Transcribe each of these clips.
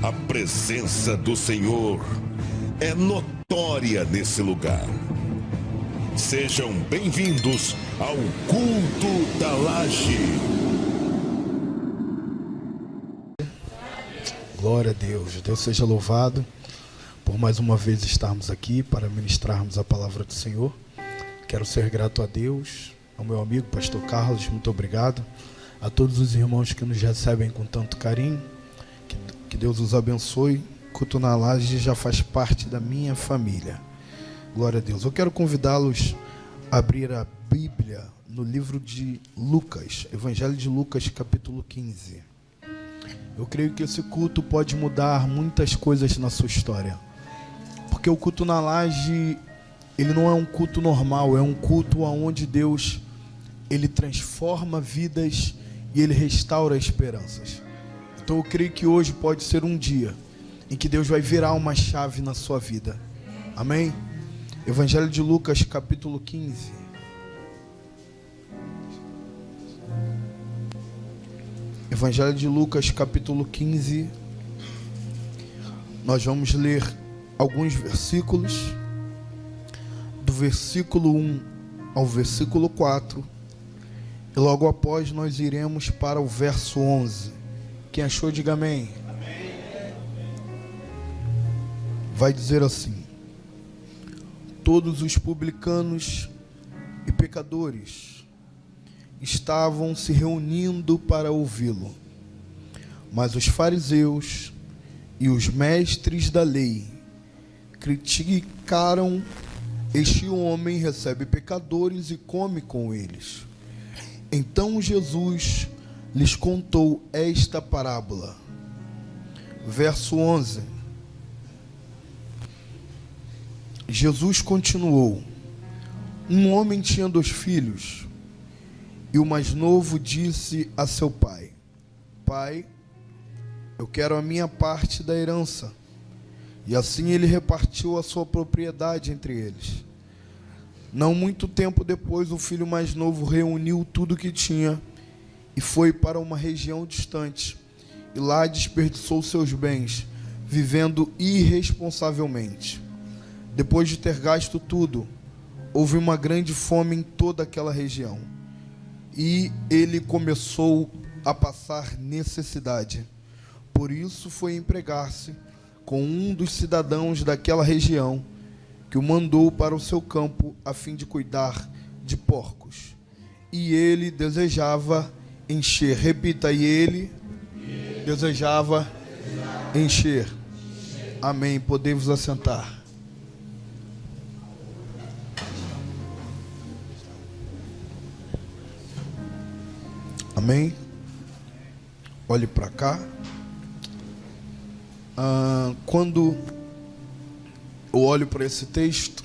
A presença do Senhor é notória nesse lugar. Sejam bem-vindos ao Culto da Laje. Glória a Deus. Deus seja louvado por mais uma vez estarmos aqui para ministrarmos a palavra do Senhor. Quero ser grato a Deus, ao meu amigo pastor Carlos, muito obrigado. A todos os irmãos que nos recebem com tanto carinho, que Deus os abençoe. Culto na Laje já faz parte da minha família. Glória a Deus. Eu quero convidá-los a abrir a Bíblia no livro de Lucas, Evangelho de Lucas, capítulo 15. Eu creio que esse culto pode mudar muitas coisas na sua história. Porque o culto na Laje, ele não é um culto normal, é um culto onde Deus, ele transforma vidas e ele restaura esperanças. Então eu creio que hoje pode ser um dia em que Deus vai virar uma chave na sua vida. Amém? Evangelho de Lucas, capítulo 15. Evangelho de Lucas, capítulo 15. Nós vamos ler alguns versículos, do versículo 1 ao versículo 4. E logo após nós iremos para o verso 11. Quem achou, diga amém. Vai dizer assim: todos os publicanos e pecadores estavam se reunindo para ouvi-lo. Mas os fariseus e os mestres da lei criticaram: este homem recebe pecadores e come com eles. Então Jesus lhes contou esta parábola. Verso 11. Jesus continuou: um homem tinha 2 filhos, e o mais novo disse a seu pai: Pai, eu quero a minha parte da herança. E assim ele repartiu a sua propriedade entre eles. Não muito tempo depois, o filho mais novo reuniu tudo o que tinha e foi para uma região distante, e lá desperdiçou seus bens, vivendo irresponsavelmente. Depois de ter gasto tudo, houve uma grande fome em toda aquela região, e ele começou a passar necessidade. Por isso foi empregar-se com um dos cidadãos daquela região, que o mandou para o seu campo a fim de cuidar de porcos. E ele desejava encher. Repita: e ele desejava encher. Amém. Podemos assentar. Amém. Olhe para cá. Quando eu olho para esse texto,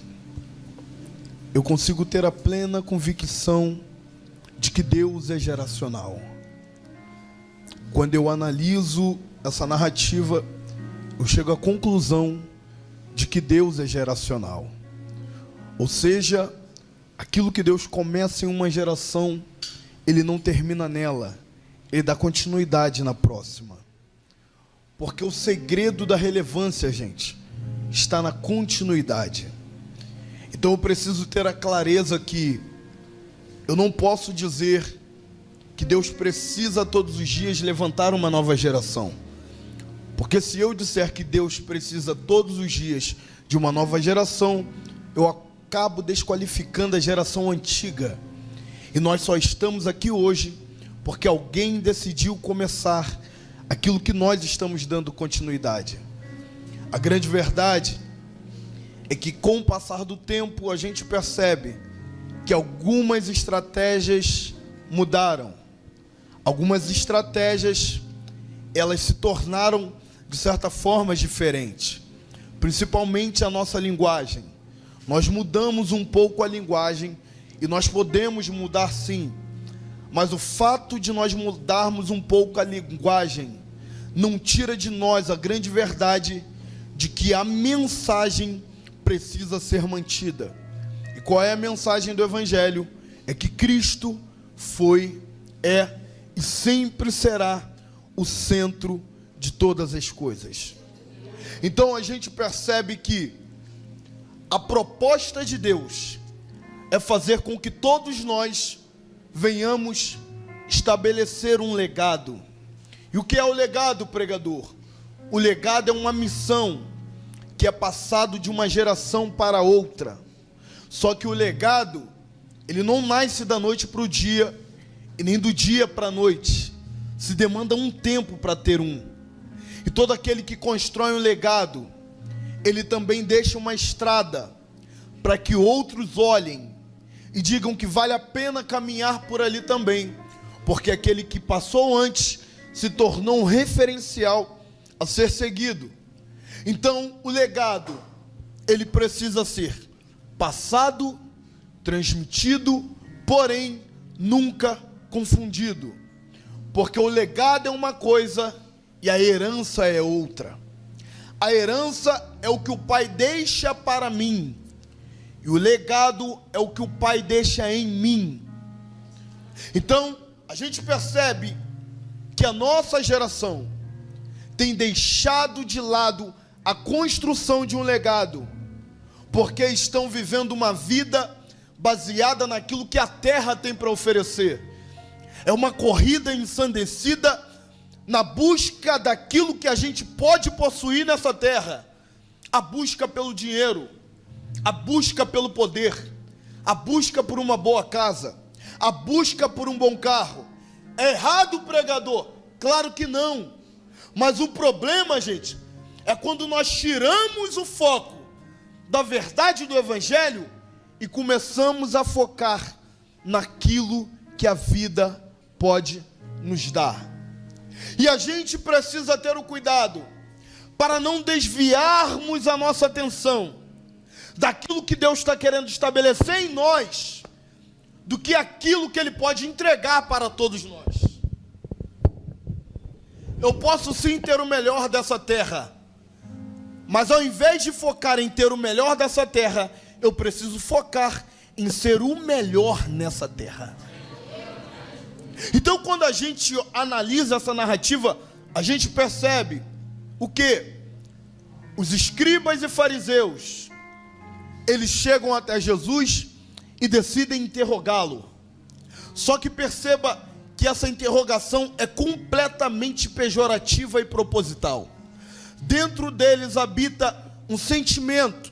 eu consigo ter a plena convicção de que Deus é geracional. Quando eu analiso essa narrativa, eu chego à conclusão de que Deus é geracional. Ou seja, aquilo que Deus começa em uma geração, Ele não termina nela, Ele dá continuidade na próxima. Porque o segredo da relevância, gente, está na continuidade. Então eu preciso ter a clareza que eu não posso dizer que Deus precisa todos os dias levantar uma nova geração. Porque se eu disser que Deus precisa todos os dias de uma nova geração, eu acabo desqualificando a geração antiga. E nós só estamos aqui hoje porque alguém decidiu começar aquilo que nós estamos dando continuidade. A grande verdade é que com o passar do tempo a gente percebe que algumas estratégias mudaram. Algumas estratégias, elas se tornaram de certa forma diferentes. Principalmente a nossa linguagem. Nós mudamos um pouco a linguagem e nós podemos mudar sim. Mas o fato de nós mudarmos um pouco a linguagem não tira de nós a grande verdade de que a mensagem precisa ser mantida. E qual é a mensagem do Evangelho? É que Cristo foi, é e sempre será o centro de todas as coisas. Então a gente percebe que a proposta de Deus é fazer com que todos nós venhamos estabelecer um legado. E o que é o legado, pregador? O legado é uma missão que é passado de uma geração para outra. Só que o legado, ele não nasce da noite para o dia, e nem do dia para a noite. Se demanda um tempo para ter um. E todo aquele que constrói um legado, ele também deixa uma estrada para que outros olhem e digam que vale a pena caminhar por ali também, porque aquele que passou antes se tornou um referencial a ser seguido. Então, o legado, ele precisa ser passado, transmitido, porém nunca confundido, porque o legado é uma coisa e a herança é outra. A herança é o que o pai deixa para mim, e o legado é o que o pai deixa em mim. Então, a gente percebe que a nossa geração tem deixado de lado a construção de um legado, porque estão vivendo uma vida baseada naquilo que a terra tem para oferecer. É uma corrida ensandecida na busca daquilo que a gente pode possuir nessa terra. A busca pelo dinheiro, a busca pelo poder, a busca por uma boa casa, a busca por um bom carro. É errado, pregador? Claro que não. Mas o problema, gente, é quando nós tiramos o foco da verdade do Evangelho e começamos a focar naquilo que a vida pode nos dar. E a gente precisa ter o cuidado para não desviarmos a nossa atenção daquilo que Deus está querendo estabelecer em nós, do que aquilo que Ele pode entregar para todos nós. Eu posso sim ter o melhor dessa terra, mas ao invés de focar em ter o melhor dessa terra, eu preciso focar em ser o melhor nessa terra. Então, quando a gente analisa essa narrativa, a gente percebe o que? Os escribas e fariseus, eles chegam até Jesus e decidem interrogá-lo. Só que perceba que essa interrogação é completamente pejorativa e proposital. Dentro deles habita um sentimento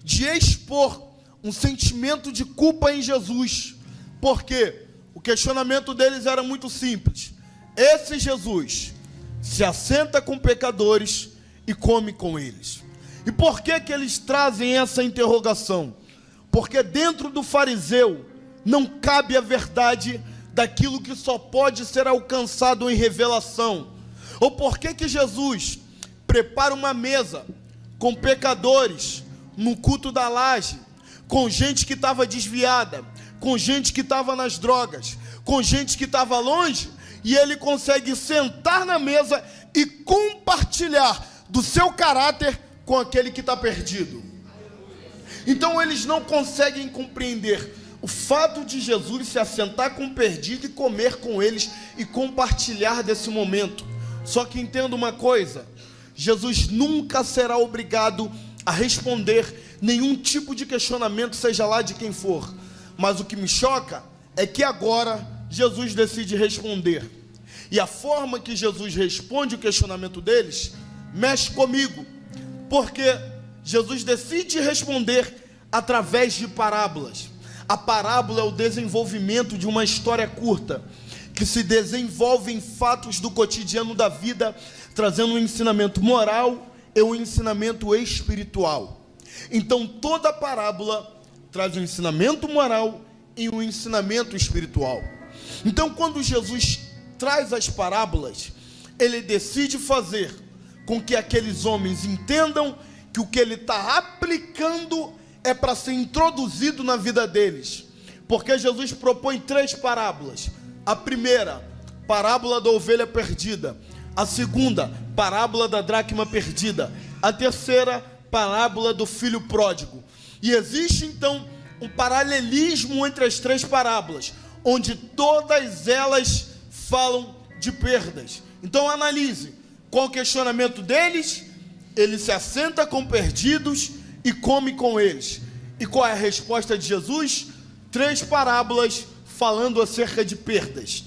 de expor, um sentimento de culpa em Jesus. Por quê? O questionamento deles era muito simples. Esse Jesus se assenta com pecadores e come com eles. E por que que eles trazem essa interrogação? Porque dentro do fariseu não cabe a verdade daquilo que só pode ser alcançado em revelação. Ou por que que Jesus prepara uma mesa com pecadores no culto da laje, com gente que estava desviada, com gente que estava nas drogas, com gente que estava longe, e ele consegue sentar na mesa e compartilhar do seu caráter com aquele que está perdido. Então eles não conseguem compreender o fato de Jesus se assentar com o perdido e comer com eles e compartilhar desse momento. Só que entenda uma coisa: Jesus nunca será obrigado a responder nenhum tipo de questionamento, seja lá de quem for. Mas o que me choca é que agora Jesus decide responder. E a forma que Jesus responde o questionamento deles mexe comigo, porque Jesus decide responder através de parábolas. A parábola é o desenvolvimento de uma história curta, que se desenvolve em fatos do cotidiano da vida, trazendo um ensinamento moral e um ensinamento espiritual. Então toda parábola traz um ensinamento moral e um ensinamento espiritual. Então quando Jesus traz as parábolas, ele decide fazer com que aqueles homens entendam que o que ele está aplicando é para ser introduzido na vida deles. Porque Jesus propõe 3 parábolas. A primeira, parábola da ovelha perdida. A segunda, parábola da dracma perdida. A terceira, parábola do filho pródigo. E existe então um paralelismo entre as 3 parábolas, onde todas elas falam de perdas. Então analise, Qual o questionamento deles? Ele se assenta com perdidos e come com eles. E qual é a resposta de Jesus? 3 parábolas falando acerca de perdas.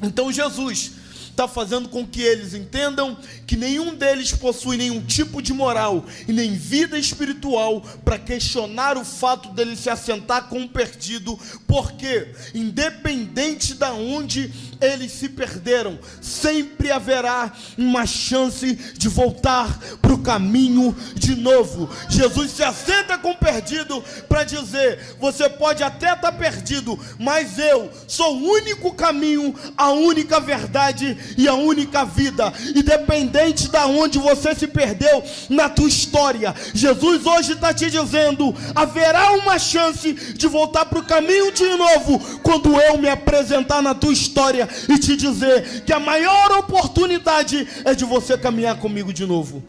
Então Jesus está fazendo com que eles entendam que nenhum deles possui nenhum tipo de moral e nem vida espiritual para questionar o fato dele se assentar com um perdido, porque independente de onde eles se perderam, sempre haverá uma chance de voltar para o caminho de novo. Jesus se assenta com o perdido para dizer: você pode até estar perdido, mas eu sou o único caminho, a única verdade e a única vida. Independente de onde você se perdeu na tua história, Jesus hoje está te dizendo: haverá uma chance de voltar para o caminho de novo, quando eu me apresentar na tua história e te dizer que a maior oportunidade é de você caminhar comigo de novo.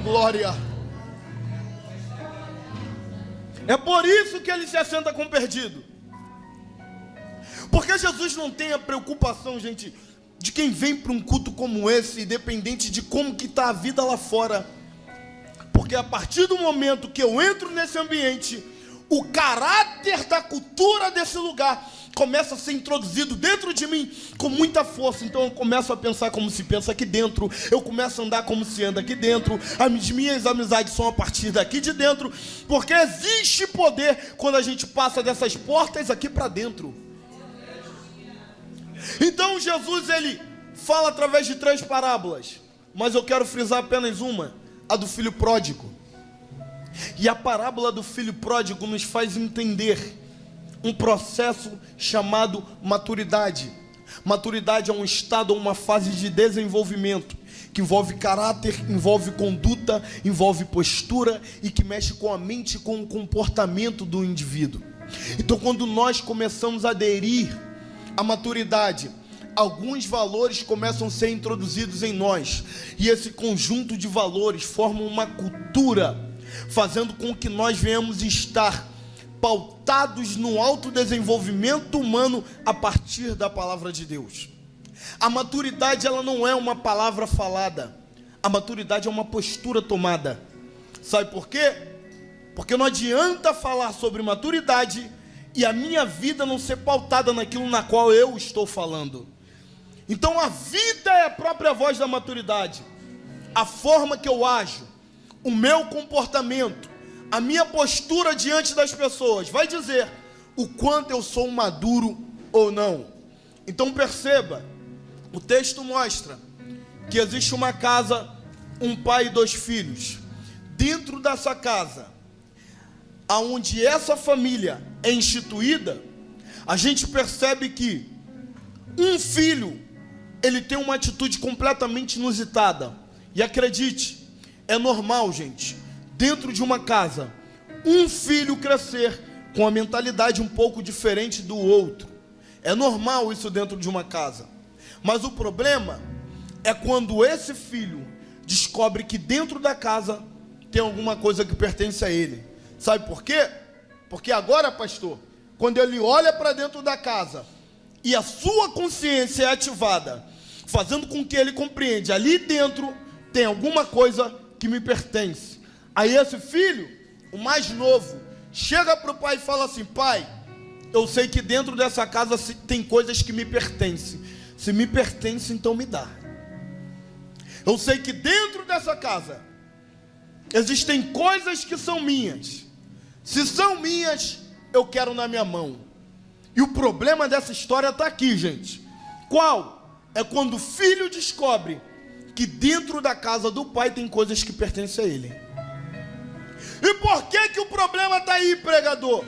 Glória. É por isso que ele se assenta com o perdido, porque Jesus não tem a preocupação, gente, de quem vem para um culto como esse, independente de como que está a vida lá fora. Porque a partir do momento que eu entro nesse ambiente, o caráter da cultura desse lugar começa a ser introduzido dentro de mim com muita força. Então eu começo a pensar como se pensa aqui dentro, eu começo a andar como se anda aqui dentro, as minhas amizades são a partir daqui de dentro, porque existe poder quando a gente passa dessas portas aqui para dentro. Então Jesus, ele fala através de 3 parábolas, mas eu quero frisar apenas uma, a do filho pródigo. E a parábola do filho pródigo nos faz entender um processo chamado maturidade. Maturidade é um estado ou uma fase de desenvolvimento que envolve caráter, envolve conduta, envolve postura e que mexe com a mente e com o comportamento do indivíduo. Então, quando nós começamos a aderir à maturidade, alguns valores começam a ser introduzidos em nós, e esse conjunto de valores forma uma cultura, fazendo com que nós venhamos estar pautados no autodesenvolvimento humano a partir da palavra de Deus. A maturidade, ela não é uma palavra falada, a maturidade é uma postura tomada. Sabe por quê? Porque não adianta falar sobre maturidade e a minha vida não ser pautada naquilo na qual eu estou falando. Então a vida é a própria voz da maturidade. A forma que eu ajo, o meu comportamento, a minha postura diante das pessoas vai dizer o quanto eu sou maduro ou não. Então perceba, o texto mostra que existe uma casa, um pai e 2 filhos. Dentro dessa casa, aonde essa família é instituída, a gente percebe que um filho, ele tem uma atitude completamente inusitada. E acredite, é normal, gente, dentro de uma casa, um filho crescer com a mentalidade um pouco diferente do outro. É normal isso dentro de uma casa. Mas o problema é quando esse filho descobre que dentro da casa tem alguma coisa que pertence a ele. Sabe por quê? Porque agora, pastor, quando ele olha para dentro da casa e a sua consciência é ativada, fazendo com que ele compreenda, ali dentro tem alguma coisa que me pertence. Aí esse filho, o mais novo, chega para o pai e fala assim: pai, eu sei que dentro dessa casa tem coisas que me pertencem. Se me pertence, então me dá. Eu sei que dentro dessa casa existem coisas que são minhas. Se são minhas, eu quero na minha mão. E o problema dessa história está aqui, gente. Qual? É quando o filho descobre que dentro da casa do pai tem coisas que pertencem a ele. E por que o problema está aí, pregador?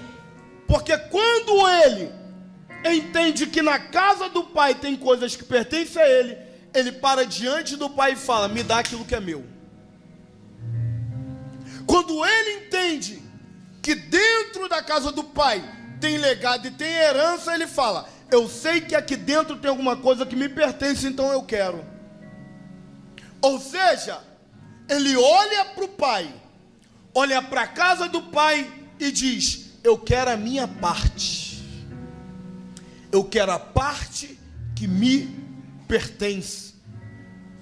Porque quando ele entende que na casa do pai tem coisas que pertencem a ele, ele para diante do pai e fala: me dá aquilo que é meu. Quando ele entende que dentro da casa do pai tem legado e tem herança, ele fala: eu sei que aqui dentro tem alguma coisa que me pertence, então eu quero. Ou seja, ele olha para o pai, olha para a casa do pai e diz: eu quero a minha parte. Eu quero a parte que me pertence.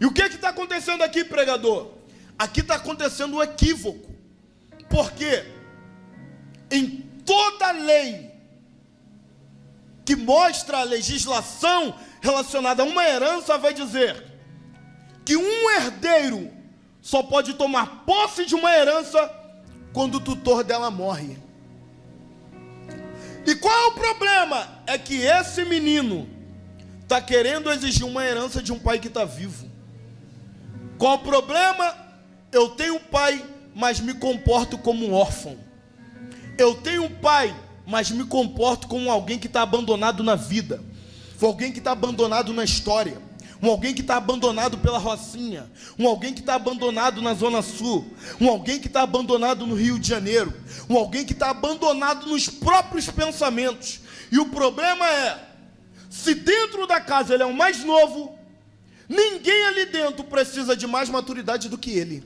E o que está acontecendo aqui, pregador? Aqui está acontecendo um equívoco. Por quê? Em toda lei que mostra a legislação relacionada a uma herança, vai dizer que um herdeiro só pode tomar posse de uma herança quando o tutor dela morre. E qual é o problema? É que esse menino está querendo exigir uma herança de um pai que está vivo. Qual o problema? Eu tenho um pai, mas me comporto como um órfão. Eu tenho um pai, mas me comporto como alguém que está abandonado na vida, alguém que está abandonado na história, alguém que está abandonado pela Rocinha, alguém que está abandonado na Zona Sul, alguém que está abandonado no Rio de Janeiro, alguém que está abandonado nos próprios pensamentos. E o problema é, se dentro da casa ele é o mais novo, ninguém ali dentro precisa de mais maturidade do que ele.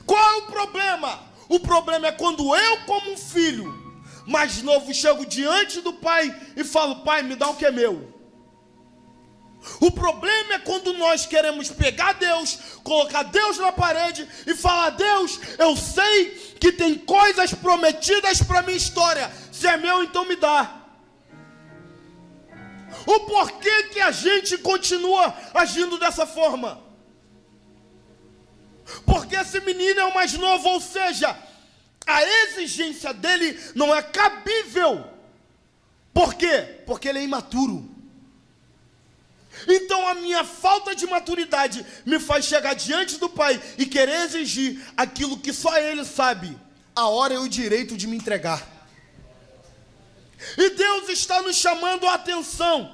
Qual é o problema? O problema é quando eu, como um filho mais novo, chego diante do pai e falo: pai, me dá o que é meu. O problema é quando nós queremos pegar Deus, colocar Deus na parede e falar: Deus, eu sei que tem coisas prometidas para a minha história, se é meu, então me dá. O porquê que a gente continua agindo dessa forma? Porque esse menino é o mais novo, ou seja, a exigência dele não é cabível. Por quê? Porque ele é imaturo. Então a minha falta de maturidade me faz chegar diante do pai e querer exigir aquilo que só ele sabe, a hora e o direito de me entregar. E Deus está nos chamando a atenção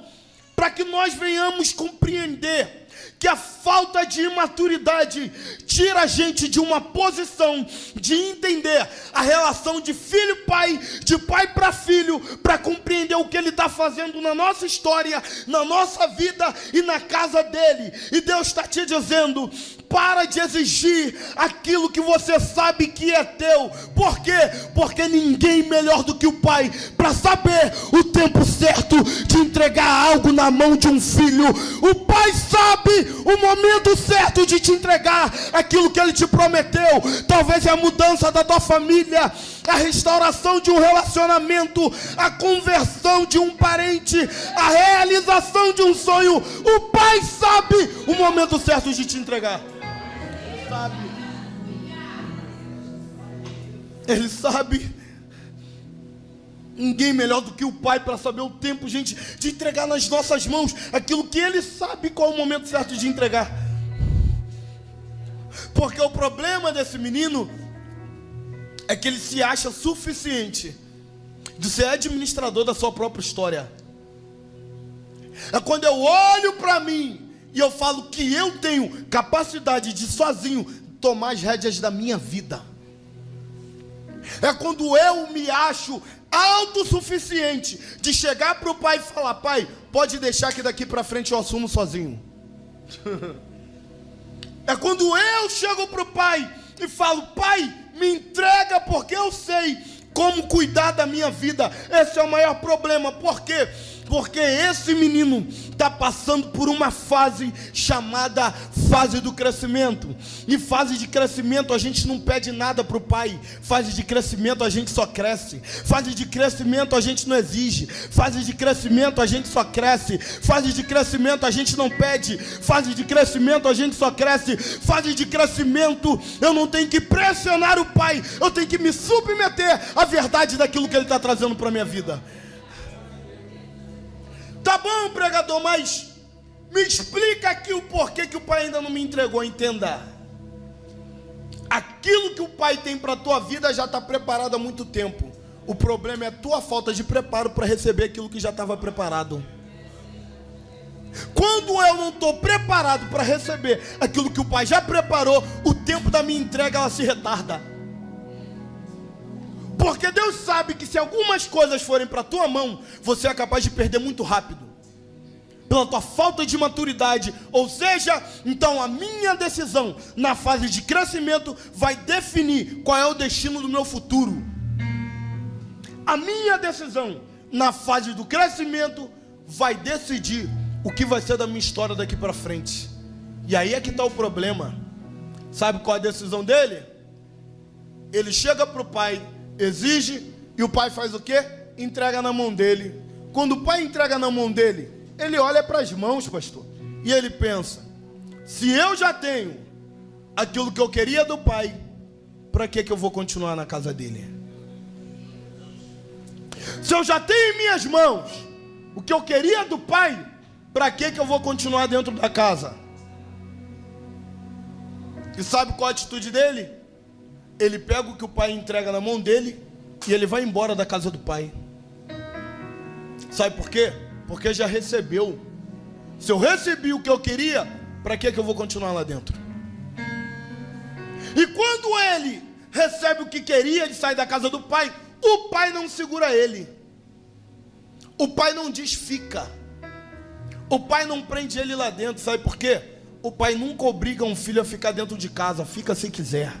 para que nós venhamos compreender que a falta de imaturidade tira a gente de uma posição de entender a relação de filho-pai, de pai para filho, para compreender o que ele está fazendo na nossa história, na nossa vida e na casa dele. E Deus está te dizendo: para de exigir aquilo que você sabe que é teu. Por quê? Porque ninguém melhor do que o pai para saber o tempo certo de entregar algo na mão de um filho. O pai sabe o momento certo de te entregar aquilo que ele te prometeu. Talvez é a mudança da tua família, a restauração de um relacionamento, a conversão de um parente, a realização de um sonho. O pai sabe o momento certo de te entregar. Sabe? Ele sabe. Ninguém melhor do que o pai para saber o tempo, gente, de entregar nas nossas mãos aquilo que ele sabe qual é o momento certo de entregar. Porque o problema desse menino é que ele se acha suficiente de ser administrador da sua própria história. É quando eu olho para mim e eu falo que eu tenho capacidade de sozinho tomar as rédeas da minha vida. É quando eu me acho autossuficiente de chegar para o pai e falar: pai, pode deixar que daqui para frente eu assumo sozinho. É quando eu chego para o pai e falo: pai, me entrega porque eu sei como cuidar da minha vida. Esse é o maior problema. Por quê? Porque esse menino está passando por uma fase chamada fase do crescimento. E fase de crescimento a gente não pede nada para o pai. Fase de crescimento a gente só cresce. Fase de crescimento a gente não exige. Fase de crescimento a gente só cresce. Fase de crescimento a gente não pede. Fase de crescimento a gente só cresce. Fase de crescimento eu não tenho que pressionar o pai. Eu tenho que me submeter à verdade daquilo que ele está trazendo para a minha vida. Tá bom, pregador, mas me explica aqui o porquê que o pai ainda não me entregou. Entenda, aquilo que o pai tem para a tua vida já está preparado há muito tempo. O problema é a tua falta de preparo para receber aquilo que já estava preparado. Quando eu não estou preparado para receber aquilo que o pai já preparou, o tempo da minha entrega ela se retarda. Porque Deus sabe que se algumas coisas forem para a tua mão, você é capaz de perder muito rápido, pela tua falta de maturidade. Ou seja, então a minha decisão na fase de crescimento vai definir qual é o destino do meu futuro. A minha decisão na fase do crescimento vai decidir o que vai ser da minha história daqui para frente. E aí é que está o problema. Sabe qual é a decisão dele? Ele chega para o pai, exige, e o pai faz o quê? Entrega na mão dele. Quando o pai entrega na mão dele, ele olha para as mãos, pastor, e ele pensa: se eu já tenho aquilo que eu queria do pai, para que eu vou continuar na casa dele? Se eu já tenho em minhas mãos o que eu queria do pai, para que eu vou continuar dentro da casa? E sabe qual a atitude dele? Ele pega o que o pai entrega na mão dele e ele vai embora da casa do pai. Sabe por quê? Porque já recebeu. Se eu recebi o que eu queria, para que eu vou continuar lá dentro? E quando ele recebe o que queria de sair da casa do pai, o pai não segura ele. O pai não diz fica. O pai não prende ele lá dentro. Sabe por quê? O pai nunca obriga um filho a ficar dentro de casa. Fica se quiser.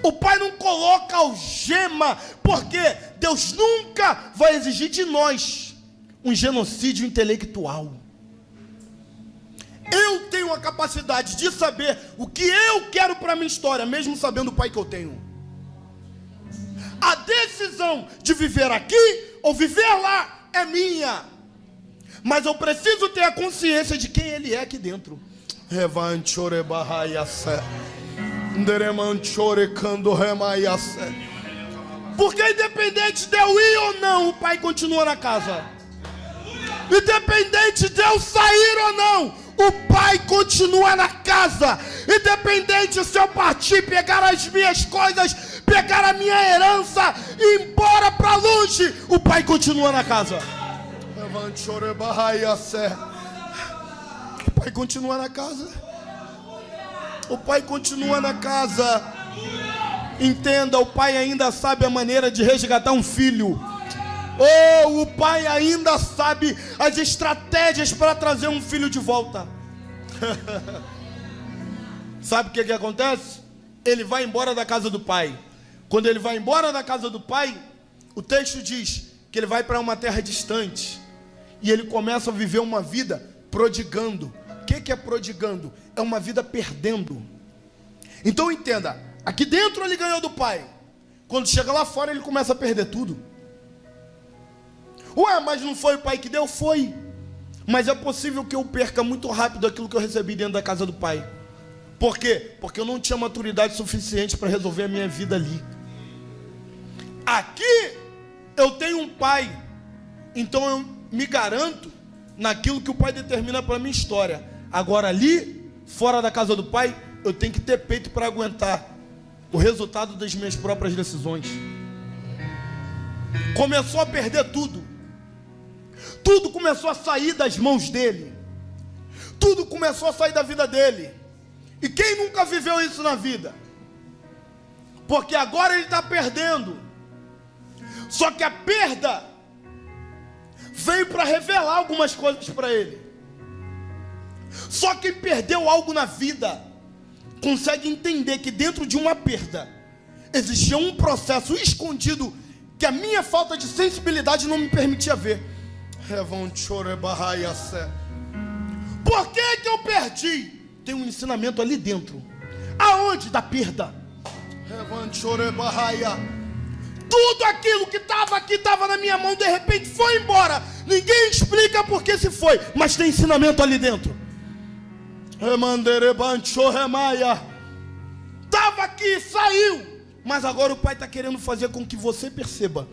O pai não coloca algema, porque Deus nunca vai exigir de nós um genocídio intelectual. Eu tenho a capacidade de saber o que eu quero para a minha história, mesmo sabendo o pai que eu tenho. A decisão de viver aqui ou viver lá é minha. Mas eu preciso ter a consciência de quem ele é aqui dentro. Porque independente de eu ir ou não, o pai continua na casa. Independente de eu sair ou não, o pai continua na casa. Independente se eu partir, pegar as minhas coisas, pegar a minha herança e ir embora para longe, o pai continua na casa. O pai continua na casa. O pai continua na casa. Entenda, o pai ainda sabe a maneira de resgatar um filho. Oh, o pai ainda sabe as estratégias para trazer um filho de volta. Sabe o que acontece? Ele vai embora da casa do pai. Quando ele vai embora da casa do pai, o texto diz que ele vai para uma terra distante. E ele começa a viver uma vida prodigando. O que é prodigando? É uma vida perdendo. Então entenda, aqui dentro ele ganhou do pai. Quando chega lá fora ele começa a perder tudo. Ué, mas não foi o pai que deu? Foi. Mas é possível que eu perca muito rápido aquilo que eu recebi dentro da casa do pai. Por quê? Porque eu não tinha maturidade suficiente para resolver a minha vida ali. Aqui eu tenho um pai. Então eu me garanto naquilo que o pai determina para a minha história. Agora ali, fora da casa do pai, eu tenho que ter peito para aguentar o resultado das minhas próprias decisões. Começou a perder tudo. Tudo começou a sair das mãos dele. Tudo começou a sair da vida dele. E quem nunca viveu isso na vida? Porque agora ele está perdendo. Só que a perda veio para revelar algumas coisas para ele. Só quem perdeu algo na vida consegue entender que dentro de uma perda existia um processo escondido que a minha falta de sensibilidade não me permitia ver. Por que eu perdi? Tem um ensinamento ali dentro. Aonde? Da perda. Tudo aquilo que estava aqui, estava na minha mão, de repente foi embora. Ninguém explica por que se foi, mas tem ensinamento ali dentro. Estava aqui, saiu. Mas agora o pai está querendo fazer com que você perceba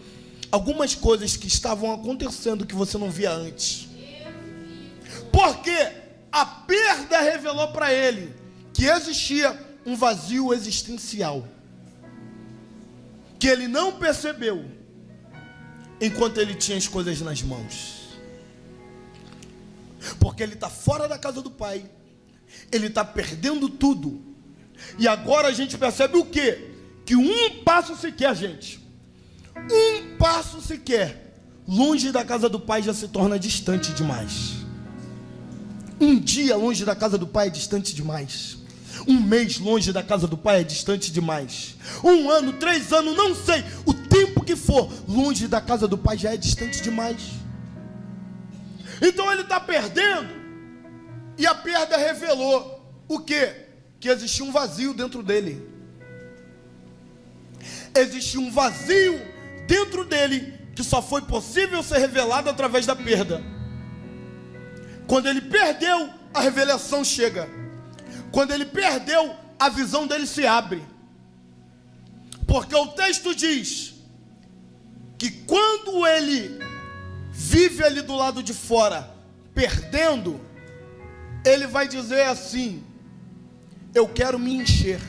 algumas coisas que estavam acontecendo que você não via antes. Porque a perda revelou para ele que existia um vazio existencial que ele não percebeu enquanto ele tinha as coisas nas mãos. Porque ele está fora da casa do pai, ele está perdendo tudo. E agora a gente percebe o quê? Que um passo sequer, gente, um passo sequer longe da casa do pai já se torna distante demais. Um dia longe da casa do pai é distante demais. Um mês longe da casa do pai é distante demais. 1 ano, 3 anos, não sei. O tempo que for, longe da casa do pai já é distante demais. Então ele está perdendo, e a perda revelou o quê? Que existia um vazio dentro dele. Existia um vazio dentro dele que só foi possível ser revelado através da perda. Quando ele perdeu, a revelação chega. Quando ele perdeu, a visão dele se abre. Porque o texto diz que quando ele vive ali do lado de fora, perdendo, ele vai dizer assim: eu quero me encher.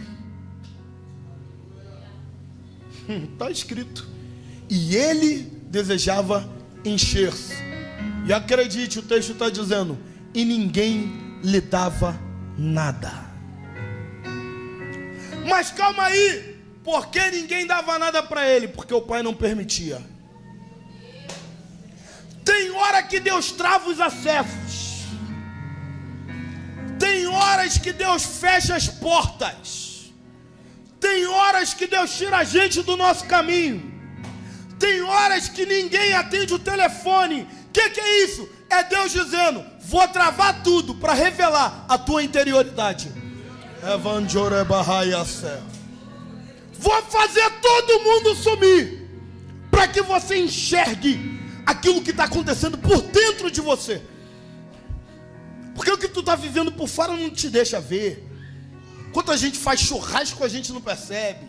Está escrito. E ele desejava encher-se. E acredite, o texto está dizendo: e ninguém lhe dava nada. Mas calma aí, por que ninguém dava nada para ele? Porque o pai não permitia. Tem hora que Deus trava os acessos. Tem horas que Deus fecha as portas. Tem horas que Deus tira a gente do nosso caminho. Tem horas que ninguém atende o telefone. O que é isso? É Deus dizendo: vou travar tudo para revelar a tua interioridade. Vou fazer todo mundo sumir, para que você enxergue aquilo que está acontecendo por dentro de você. Porque o que tu está vivendo por fora não te deixa ver. Enquanto a gente faz churrasco, a gente não percebe.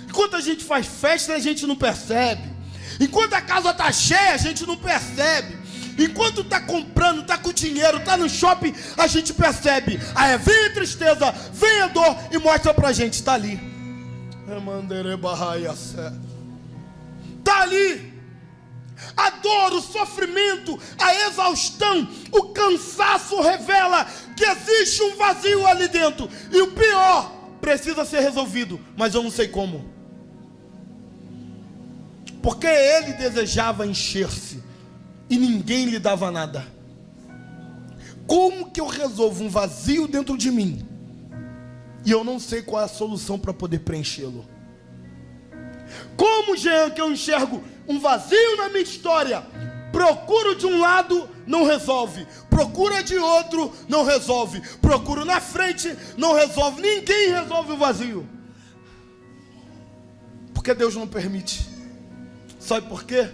Enquanto a gente faz festa, a gente não percebe. Enquanto a casa está cheia, a gente não percebe. Enquanto está comprando, está com dinheiro, está no shopping, a gente percebe. Aí vem a tristeza, vem a dor e mostra pra gente, está ali. Está ali. A dor, o sofrimento, a exaustão, o cansaço revela que existe um vazio ali dentro. E o pior, precisa ser resolvido, mas eu não sei como. Porque ele desejava encher-se e ninguém lhe dava nada. Como que eu resolvo um vazio dentro de mim e eu não sei qual é a solução para poder preenchê-lo? Como, Jean, que eu enxergo um vazio na minha história? Procuro de um lado, não resolve. Procura de outro, não resolve. Procuro na frente, não resolve. Ninguém resolve o vazio. Porque Deus não permite. Sabe por quê?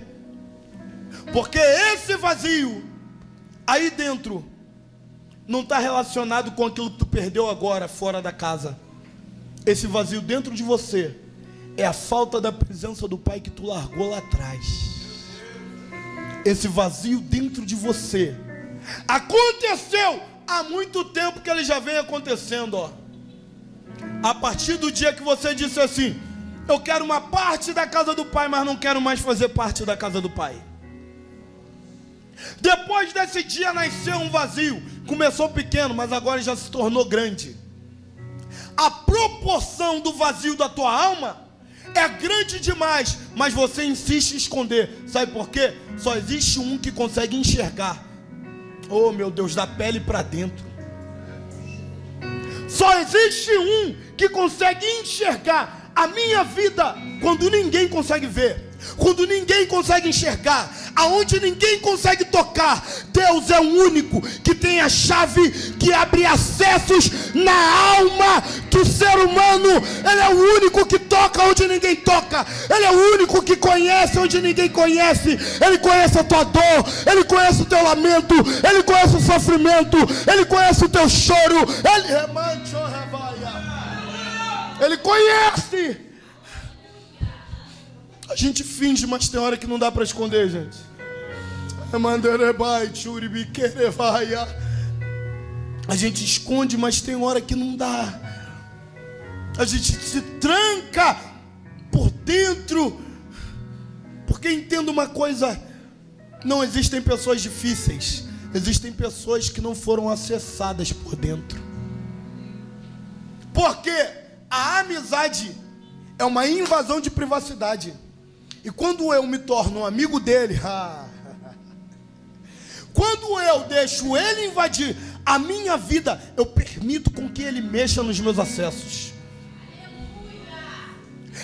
Porque esse vazio aí dentro não está relacionado com aquilo que tu perdeu agora fora da casa. Esse vazio dentro de você é a falta da presença do Pai que tu largou lá atrás. Esse vazio dentro de você aconteceu há muito tempo, que ele já vem acontecendo, ó. A partir do dia que você disse assim: eu quero uma parte da casa do Pai, mas não quero mais fazer parte da casa do Pai. Depois desse dia nasceu um vazio. Começou pequeno, mas agora já se tornou grande. A proporção do vazio da tua alma é grande demais, mas você insiste em esconder. Sabe por quê? Só existe um que consegue enxergar. Oh meu Deus, da pele para dentro. Só existe um que consegue enxergar a minha vida quando ninguém consegue ver, quando ninguém consegue enxergar, aonde ninguém consegue tocar. Deus é o único que tem a chave que abre acessos na alma do ser humano. Ele é o único que toca onde ninguém toca. Ele é o único que conhece onde ninguém conhece. Ele conhece a tua dor, ele conhece o teu lamento, ele conhece o sofrimento, ele conhece o teu choro. Ele conhece. A gente finge, mas tem hora que não dá para esconder, gente. A gente esconde, mas tem hora que não dá. A gente se tranca por dentro. Porque entenda uma coisa: não existem pessoas difíceis, existem pessoas que não foram acessadas por dentro. Porque a amizade é uma invasão de privacidade. E quando eu me torno um amigo dele, quando eu deixo ele invadir a minha vida, eu permito com que ele mexa nos meus acessos.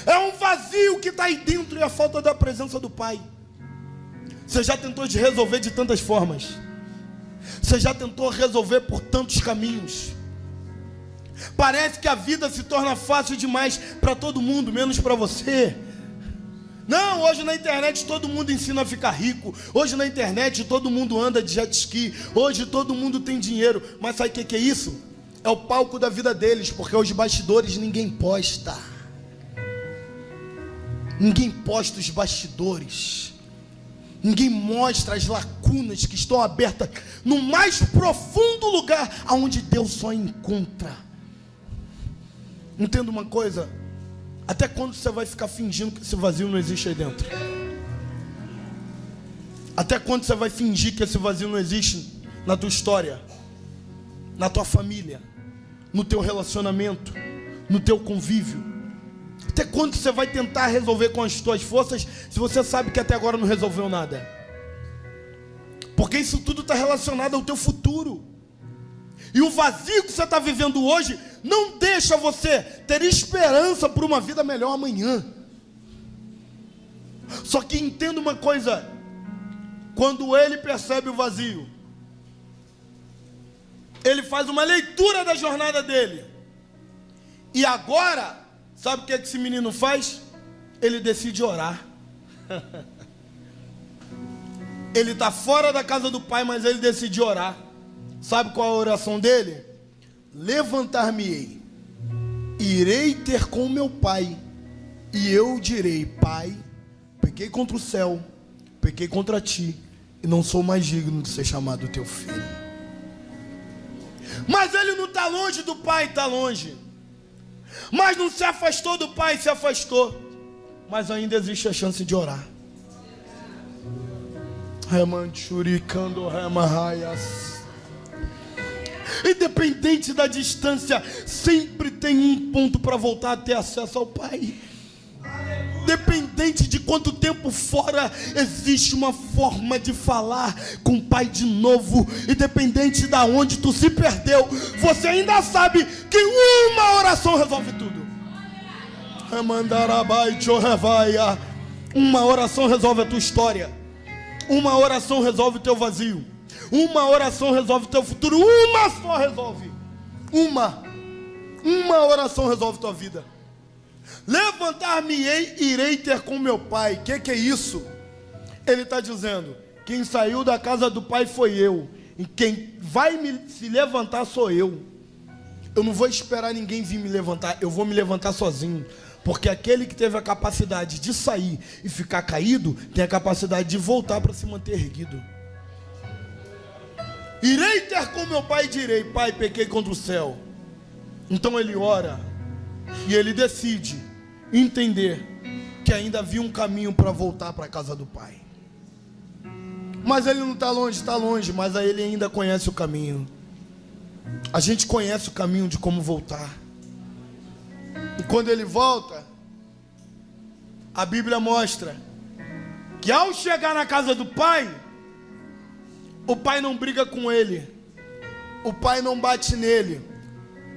É um vazio que está aí dentro, e a falta da presença do Pai. Você já tentou de resolver de tantas formas. Você já tentou resolver por tantos caminhos. Parece que a vida se torna fácil demais para todo mundo, menos para você. Não, hoje na internet todo mundo ensina a ficar rico. Hoje na internet todo mundo anda de jet ski. Hoje todo mundo tem dinheiro. Mas sabe o que é isso? É o palco da vida deles, porque os bastidores ninguém posta. Ninguém posta os bastidores. Ninguém mostra as lacunas que estão abertas no mais profundo lugar, aonde Deus só encontra. Entenda uma coisa: até quando você vai ficar fingindo que esse vazio não existe aí dentro? Até quando você vai fingir que esse vazio não existe na tua história, na tua família, no teu relacionamento, no teu convívio? Até quando você vai tentar resolver com as tuas forças, se você sabe que até agora não resolveu nada? Porque isso tudo está relacionado ao teu futuro. E o vazio que você está vivendo hoje não deixa você ter esperança por uma vida melhor amanhã. Só que entenda uma coisa: quando ele percebe o vazio, ele faz uma leitura da jornada dele. E agora, sabe o que esse menino faz? Ele decide orar. Ele está fora da casa do pai, mas ele decide orar. Sabe qual é a oração dele? Levantar-me-ei, irei ter com meu pai, e eu direi: Pai, pequei contra o céu, pequei contra ti, e não sou mais digno de ser chamado teu filho. Mas ele não está longe do pai, está longe. Mas não se afastou do pai, se afastou. Mas ainda existe a chance de orar. Independente da distância, sempre tem um ponto para voltar a ter acesso ao Pai. Independente de quanto tempo fora, existe uma forma de falar com o Pai de novo. Independente de onde tu se perdeu, você ainda sabe que uma oração resolve tudo. Uma oração resolve a tua história. Uma oração resolve o teu vazio. Uma oração resolve o teu futuro. Uma só resolve. Uma oração resolve a tua vida. Levantar-me-ei, irei ter com meu pai. O que é isso? Ele está dizendo: quem saiu da casa do pai foi eu, e quem vai se levantar sou eu. Eu não vou esperar ninguém vir me levantar, eu vou me levantar sozinho. Porque aquele que teve a capacidade de sair e ficar caído, tem a capacidade de voltar para se manter erguido. Irei ter com meu pai e direi: Pai, pequei contra o céu. Então ele ora e ele decide entender que ainda havia um caminho para voltar para a casa do pai. Mas ele não está longe, mas aí ele ainda conhece o caminho. A gente conhece o caminho de como voltar. E quando ele volta, a Bíblia mostra que ao chegar na casa do pai, o pai não briga com ele, o pai não bate nele,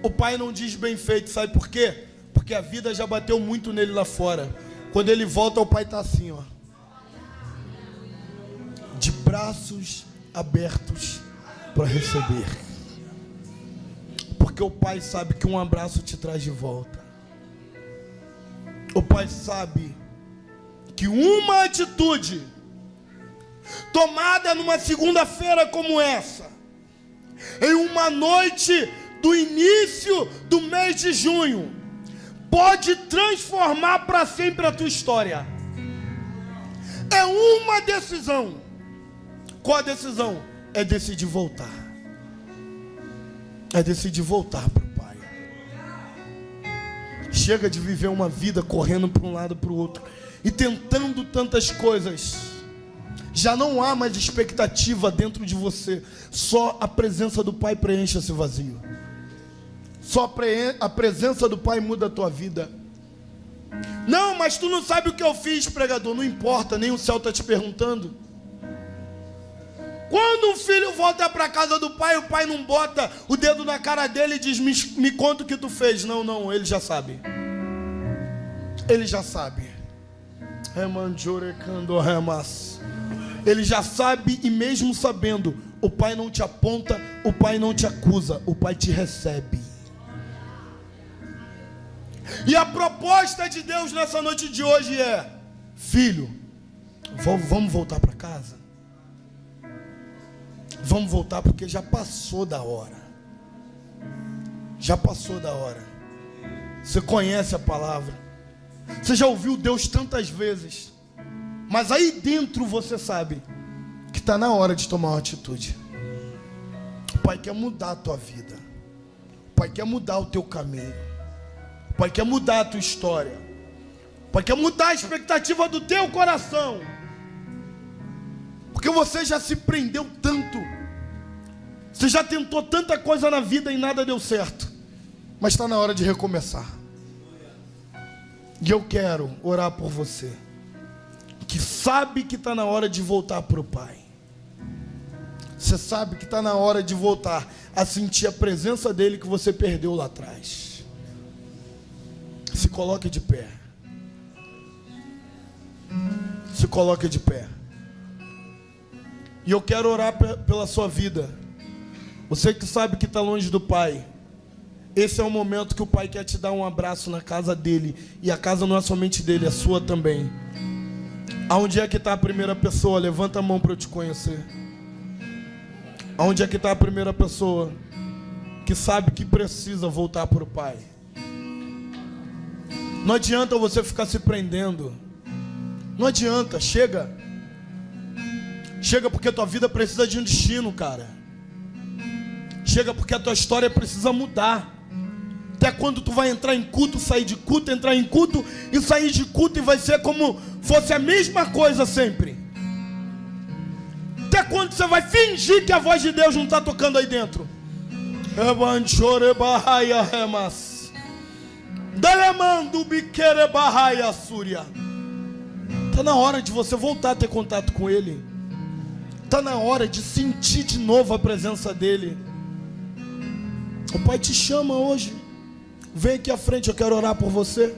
o pai não diz bem feito. Sabe por quê? Porque a vida já bateu muito nele lá fora. Quando ele volta, o pai está assim, ó, de braços abertos para receber. Porque o pai sabe que um abraço te traz de volta. O pai sabe que uma atitude tomada numa segunda-feira como essa, em uma noite do início do mês de junho, pode transformar para sempre a tua história. É uma decisão. Qual a decisão? É decidir voltar. É decidir voltar para o Pai. Chega de viver uma vida correndo para um lado para o outro e tentando tantas coisas. Já não há mais expectativa dentro de você. Só a presença do Pai preenche esse vazio. Só a presença do Pai muda a tua vida. Não, mas tu não sabe o que eu fiz, pregador. Não importa, nem o céu está te perguntando. Quando um filho volta para a casa do pai, o pai não bota o dedo na cara dele e diz: me conta o que tu fez. Não, ele já sabe. Ele já sabe. Ele já sabe, e mesmo sabendo, o Pai não te aponta, o Pai não te acusa, o Pai te recebe. E a proposta de Deus nessa noite de hoje é: filho, vamos voltar para casa? Vamos voltar, porque já passou da hora. Já passou da hora. Você conhece a palavra, você já ouviu Deus tantas vezes, mas aí dentro você sabe que está na hora de tomar uma atitude. O Pai quer mudar a tua vida, o Pai quer mudar o teu caminho, o Pai quer mudar a tua história, o Pai quer mudar a expectativa do teu coração, porque você já se prendeu tanto, você já tentou tanta coisa na vida e nada deu certo, mas está na hora de recomeçar. E eu quero orar por você, que sabe que está na hora de voltar para o Pai. Você sabe que está na hora de voltar a sentir a presença dEle que você perdeu lá atrás. Se coloque de pé. Se coloque de pé. E eu quero orar pela sua vida. Você que sabe que está longe do Pai, esse é o momento que o Pai quer te dar um abraço na casa dEle. E a casa não é somente dEle, é sua também. Aonde é que está a primeira pessoa? Levanta a mão para eu te conhecer. Aonde é que está a primeira pessoa que sabe que precisa voltar para o Pai? Não adianta você ficar se prendendo. Não adianta, chega. Chega porque a tua vida precisa de um destino, cara. Chega porque a tua história precisa mudar. Até quando tu vai entrar em culto, sair de culto, entrar em culto e sair de culto, e vai ser como fosse a mesma coisa sempre. Até quando você vai fingir que a voz de Deus não está tocando aí dentro? Está na hora de você voltar a ter contato com Ele. Está na hora de sentir de novo a presença dEle. O Pai te chama hoje. Vem aqui à frente, eu quero orar por você.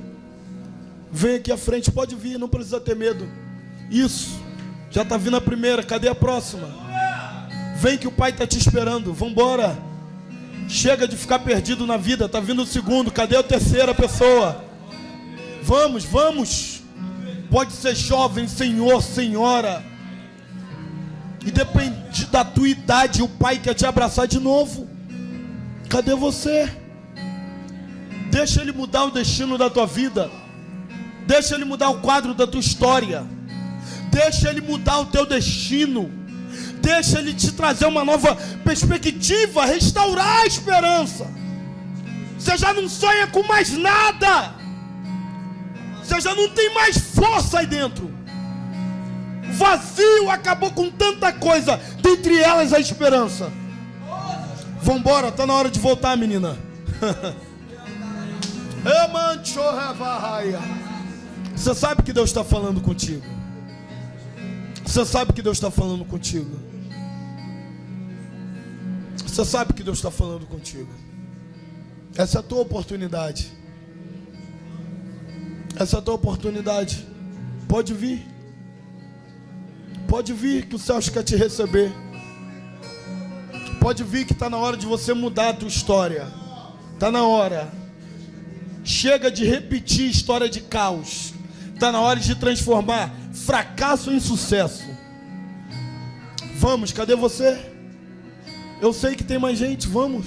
Vem aqui à frente, pode vir, não precisa ter medo. Isso, já está vindo a primeira, cadê a próxima? Vem que o Pai está te esperando, vamos embora. Chega de ficar perdido na vida, está vindo o segundo, cadê a terceira pessoa? Vamos, vamos. Pode ser jovem, senhor, senhora. E depende da tua idade, o Pai quer te abraçar de novo. Cadê você? Deixa Ele mudar o destino da tua vida. Deixa Ele mudar o quadro da tua história. Deixa Ele mudar o teu destino. Deixa Ele te trazer uma nova perspectiva, restaurar a esperança. Você já não sonha com mais nada. Você já não tem mais força aí dentro. O vazio acabou com tanta coisa, dentre elas a esperança. Vambora, está na hora de voltar, menina. Você sabe que Deus está falando contigo. Você sabe que Deus está falando contigo. Você sabe que Deus está falando contigo. Essa é a tua oportunidade. Essa é a tua oportunidade. Pode vir. Pode vir que o céu quer te receber. Pode vir que está na hora de você mudar a tua história. Está na hora. Chega de repetir história de caos. Está na hora de transformar fracasso em sucesso. Vamos, cadê você? Eu sei que tem mais gente, vamos.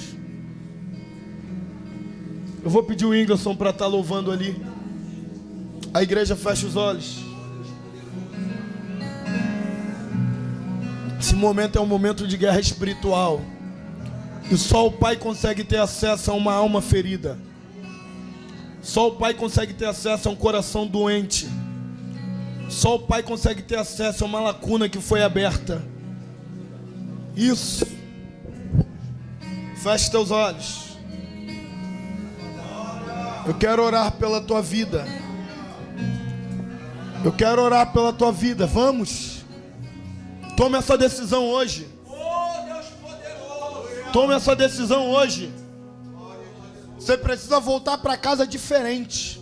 Eu vou pedir o Whindersson para estar louvando ali. A igreja fecha os olhos. Esse momento é um momento de guerra espiritual. E só o Pai consegue ter acesso a uma alma ferida. Só o Pai consegue ter acesso a um coração doente. Só o Pai consegue ter acesso a uma lacuna que foi aberta. Isso. Feche teus olhos. Eu quero orar pela tua vida. Eu quero orar pela tua vida. Vamos. Tome essa decisão hoje. Tome essa decisão hoje. Você precisa voltar para casa diferente.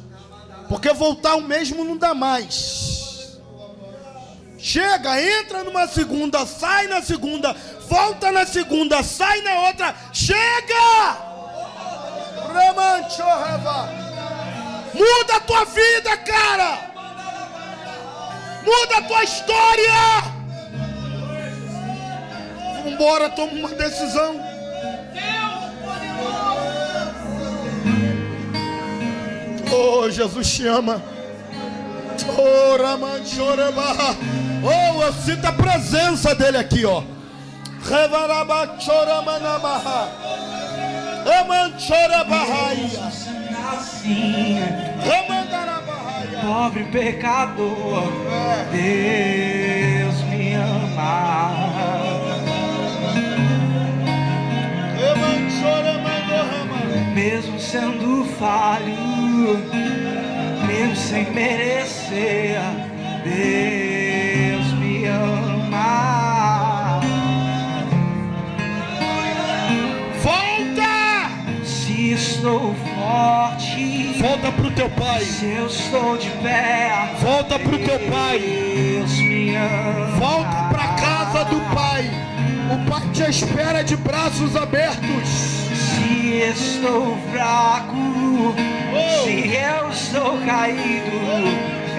Porque voltar o mesmo não dá mais. Chega, entra numa segunda, sai na segunda, volta na segunda, sai na outra, chega! Muda a tua vida, cara! Muda a tua história! Vambora, toma uma decisão. Oh, Jesus te ama. Oh, Ramanchoreba. Oh, eu sinto a presença dele aqui, ó. Revarabachoramanamaha. Ramanchorabahaia. Assim, pobre pecador, Deus me ama. Mesmo sendo falho, mesmo sem merecer, Deus me ama. Volta! Se estou forte, volta pro teu pai. Se eu estou de pé, volta pro teu pai. Deus me ama. Volta pra casa do pai. O pai te espera de braços abertos. Se estou fraco, se eu estou caído,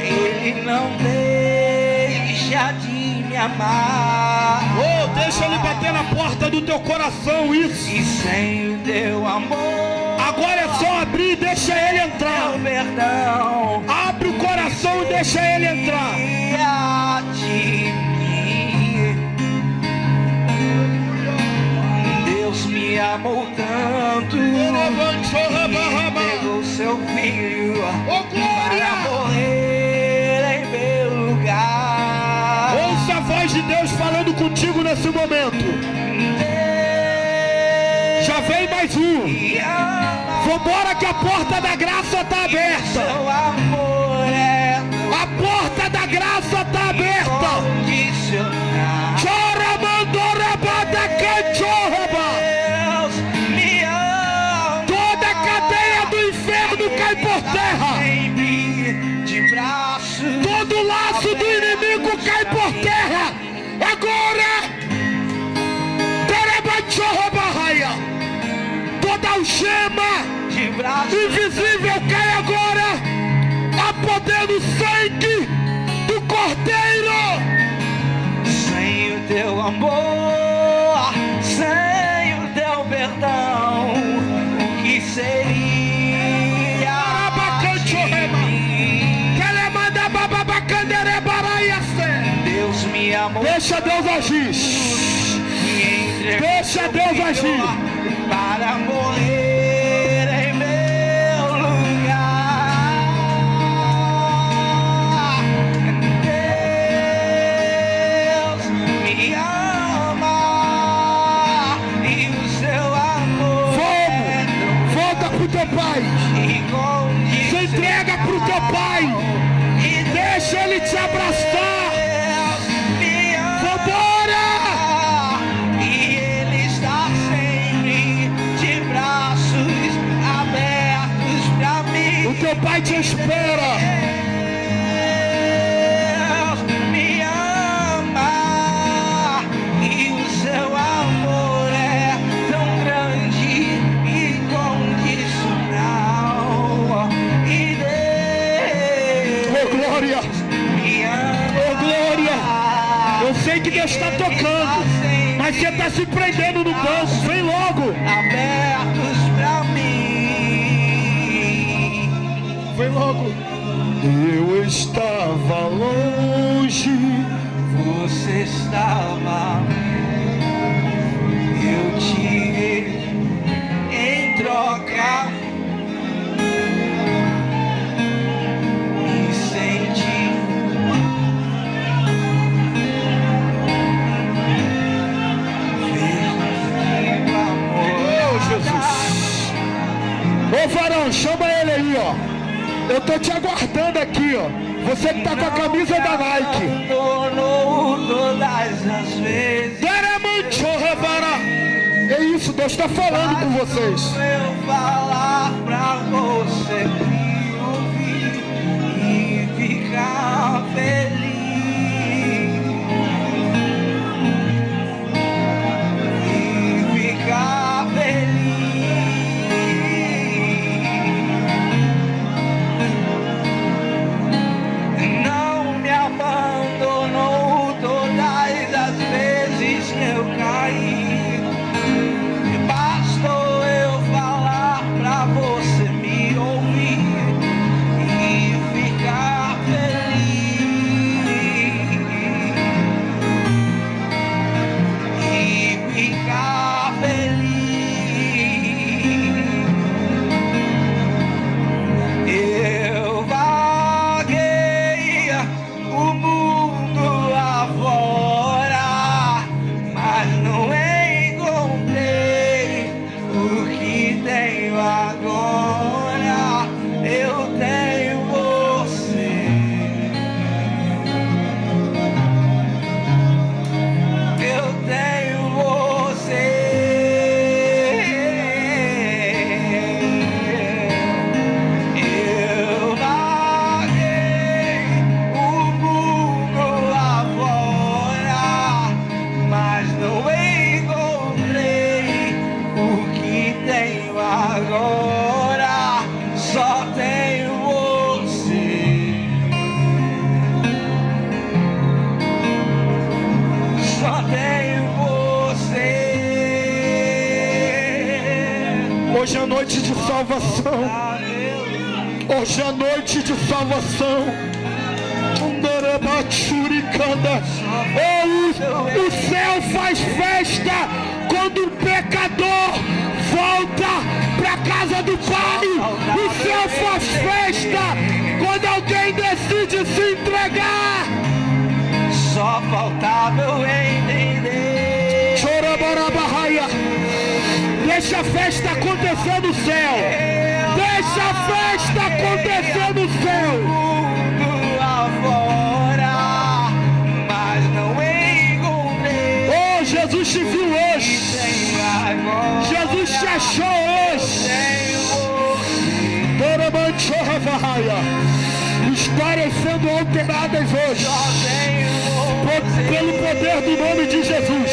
Ele não deixa de me amar. Oh, deixa Ele bater na porta do teu coração, isso. E sem o teu amor, agora é só abrir e deixa Ele entrar. Perdão, abre o coração e deixa Ele entrar. Deus me amou tanto, pegou seu filho para morrer em meu lugar. Ouça a voz de Deus falando contigo nesse momento. Já vem mais um. Vambora que a porta da graça está aberta. A porta da graça está aberta. Chora, mandora, bada, canchorra. Toda a cadeia do inferno cai por terra. Todo laço do inimigo cai por terra. Agora, toda algema invisível cai agora. A poder do sangue do Cordeiro. Sem o teu amor, sem o teu perdão, o que seria Deus me amou. Deixa Deus agir. Deixa Deus agir. Para morrer em meu lugar. Deus me ama e o seu amor. Vamos, volta pro teu pai. Se entrega pro teu pai. Deixa ele te abraçar. Teu pai te espera. Deus me ama e o seu amor é tão grande e incondicional. E Deus, oh glória, me ama. Oh glória. Eu sei que Deus está tocando, mas você está se prendendo no banco. Vem logo. Abertos pra mim. Vem logo. Eu estava longe, você estava. Eu tive em troca e senti. Oh Jesus. Ô varão, chama ele aí, ó. Eu tô te aguardando aqui, ó. Você que tá com a camisa da Nike. Todas as vezes. É isso, Deus está falando com vocês. Eu falar pra você me ouvir e ficar feliz. salvação. Hoje é noite de salvação. O céu faz festa quando o pecador volta para a casa do Pai. O céu faz festa quando alguém decide se entregar. Só faltava eu entender. Chorabarabarraia. Deixa a festa acontecer no céu. Deixa a festa acontecer no céu. Mundo afora, mas não encontrei. Oh, Jesus te viu hoje. Jesus te achou hoje. Histórias sendo alteradas hoje pelo poder do nome de Jesus.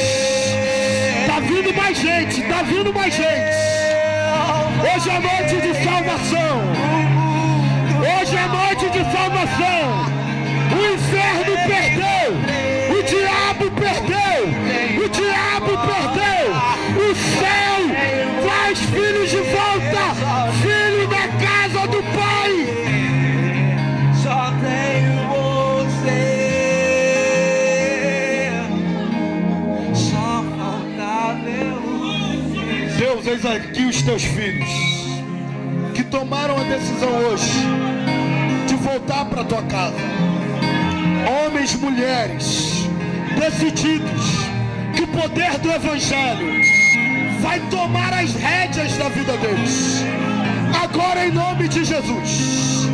Tá vindo mais gente, tá vindo mais gente. Hoje é noite de salvação. Hoje é noite de salvação. O inferno perdeu. O diabo perdeu. O diabo perdeu. O céu traz filhos de volta. Filho da casa do Pai. Só tenho você. Só faltava eu. Deus, eis aqui os teus filhos que tomaram a decisão hoje de voltar para a tua casa. Homens, mulheres, decididos que o poder do Evangelho vai tomar as rédeas da vida deles. Agora, em nome de Jesus,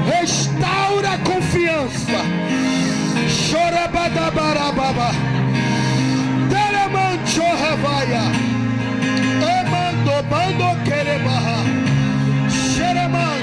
restaura a confiança. Chorabadabarababa. Teremanchoravaia. Emando bando querebaha. Xereman.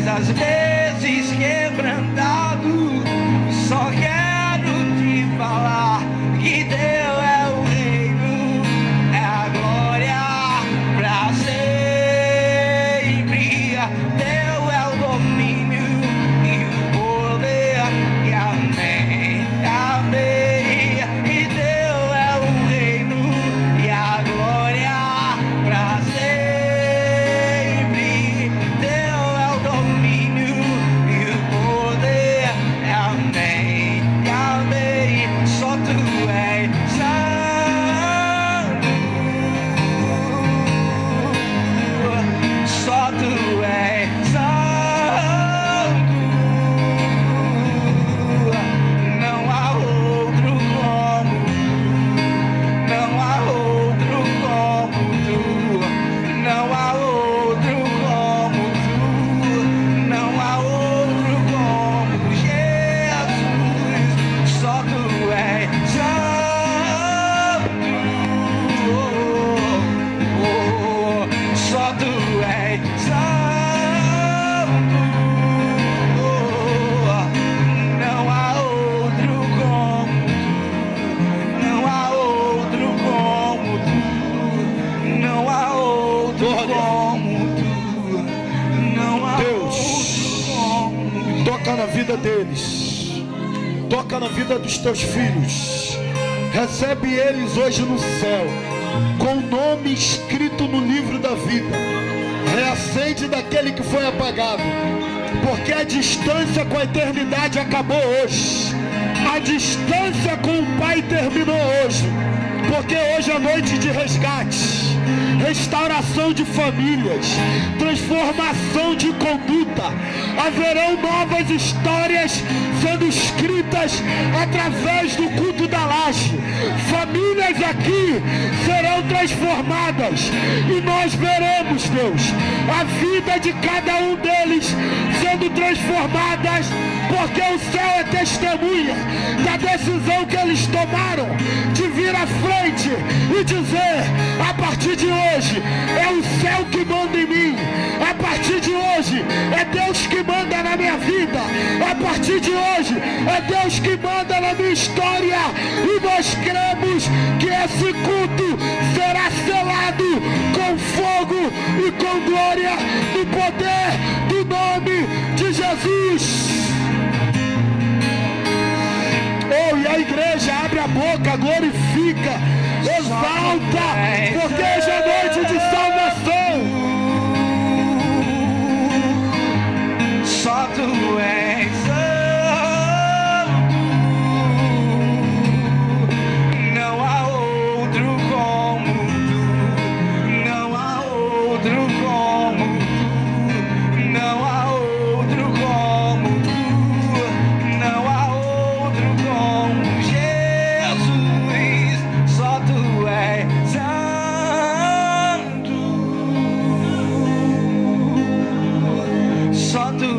Às vezes quebrantado, só quero te falar que Deus é o reino, é a glória pra sempre. Deus é o domínio e o poder, e amém, amém. E Deus é o reino e a glória pra sempre. Toca na vida deles, toca na vida dos teus filhos, recebe eles hoje no céu, com o nome escrito no livro da vida, reacende daquele que foi apagado, porque a distância com a eternidade acabou hoje. A distância com o Pai terminou hoje, porque hoje é noite de resgate, restauração de famílias, transformação de conduta. Haverão novas histórias sendo escritas através do culto da laje. Famílias aqui serão transformadas e nós veremos, Deus, a vida de cada um deles sendo transformadas, porque o céu é testemunha da decisão que eles tomaram de vir à frente e dizer: a partir de hoje é o céu que manda em mim, a partir de hoje é Deus que manda na minha vida, a partir de hoje é Deus que manda na minha história. E nós cremos que esse culto será selado com fogo e com glória no poder do nome de Jesus. Oh, e a igreja abre a boca, glorifica, exalta, porque hoje é noite de salvação. Só tu és santo, não há outro como tu, não há outro como tu, não há outro como tu, não há outro como Jesus. Só tu és santo, só tu